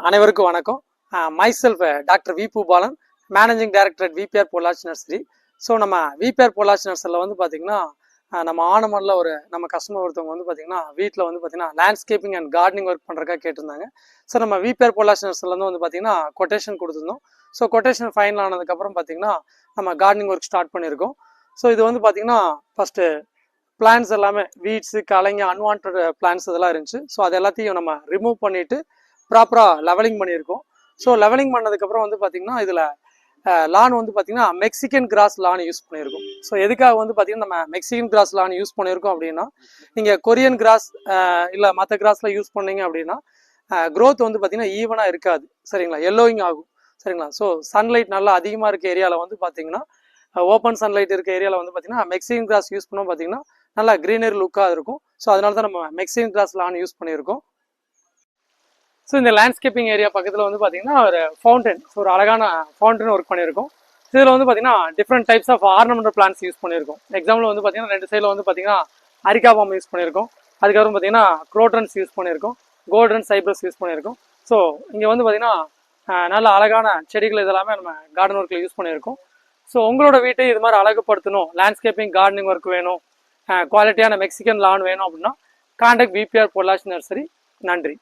அனைவருக்கும் வணக்கம். Myself doctor V Boopalan, managing director at VBR Pollachi nursery. So நம்ம விபிஆர் பொள்ளாச்சி நர்சரியில் வந்து பார்த்திங்கன்னா நம்ம ஆனமல்ல நம்ம கஸ்டமர் ஒருத்தவங்க வந்து பார்த்திங்கன்னா வீட்டில் வந்து பார்த்திங்கன்னா லேண்ட்ஸ்கேப்பிங் அண்ட் கார்டனிங் ஒர்க் பண்ணுறக்கா கேட்டிருந்தாங்க. ஸோ நம்ம விபிஆர் பொள்ளாச்சி நர்சரிலேருந்து வந்து பார்த்திங்கன்னா கொட்டேஷன் கொடுத்துருந்தோம். ஸோ கொட்டேஷன் ஃபைனல் ஆனதுக்கப்புறம் பார்த்திங்கன்னா நம்ம கார்டனிங் ஒர்க் ஸ்டார்ட் பண்ணியிருக்கோம். ஸோ இது வந்து பார்த்திங்கன்னா ஃபஸ்ட்டு பிளான்ஸ் எல்லாமே வீட்ஸு கலைங்க அன்வான்ட் பிளான்ஸ் இதெல்லாம் இருந்துச்சு. ஸோ அது எல்லாத்தையும் நம்ம ரிமூவ் பண்ணிவிட்டு ப்ராப்பராக லெவலிங் பண்ணியிருக்கோம். ஸோ லெவலிங் பண்ணதுக்கப்புறம் வந்து பார்த்திங்கன்னா இதில் லான் வந்து பார்த்திங்கன்னா மெக்சிகன் கிராஸ் லான் யூஸ் பண்ணியிருக்கோம். ஸோ எதுக்காக வந்து பார்த்திங்கன்னா நம்ம மெக்சிகன் கிராஸ் லான் யூஸ் பண்ணியிருக்கோம் அப்படின்னா, நீங்கள் கொரியன் கிராஸ் இல்லை மற்ற கிராஸில் யூஸ் பண்ணிங்க அப்படின்னா க்ரோத் வந்து பார்த்திங்கன்னா ஈவனாக இருக்காது. சரிங்களா, எல்லோயிங் ஆகும். சரிங்களா. ஸோ சன்லைட் நல்லா அதிகமாக இருக்க ஏரியாவில் வந்து பார்த்திங்கன்னா ஓப்பன் சன்லைட் இருக்க ஏரியாவில் வந்து பார்த்திங்கன்னா மெக்சிகன் கிராஸ் யூஸ் பண்ணோம் பார்த்திங்கன்னா நல்லா க்ரீனரி லுக்காக இருக்கும். ஸோ அதனால தான் நம்ம மெக்சிகன் கிராஸ் லான் யூஸ் பண்ணியிருக்கோம். ஸோ இந்த லேண்ட்ஸ்கேப்பிங் ஏரியா பக்கத்தில் வந்து பார்த்திங்கன்னா ஒரு ஃபவுண்டன், ஒரு அழகான ஃபவுண்டன் ஒர்க் பண்ணியிருக்கோம். இதில் வந்து பார்த்திங்கன்னா different types of ornamental plants use பண்ணியிருக்கோம். எக்ஸாம்பிள் வந்து பார்த்திங்கன்னா 2 சைடில் வந்து பார்த்திங்கன்னா அரிகாபாம் யூஸ் பண்ணியிருக்கோம். அதுக்கப்புறம் பார்த்திங்கன்னா குரோட்ரன்ஸ் யூஸ் பண்ணியிருக்கோம், கோல்டன் சைப்ரஸ் யூஸ் பண்ணியிருக்கோம். ஸோ இங்கே வந்து பார்த்திங்கன்னா நல்ல அழகான செடிகள் இதெல்லாமே நம்ம கார்டன் ஒர்க்கில் யூஸ் பண்ணியிருக்கோம். ஸோ உங்களோட வீட்டை இது மாதிரி அழகுப்படுத்தணும், லேண்ட்ஸ்கேப்பிங் கார்டனிங் ஒர்க் வேணும், குவாலிட்டியான மெக்சிகன் லான் வேணும் அப்படின்னா கான்டாக்ட் விபிஆர் பொள்ளாச்சி நர்சரி. நன்றி.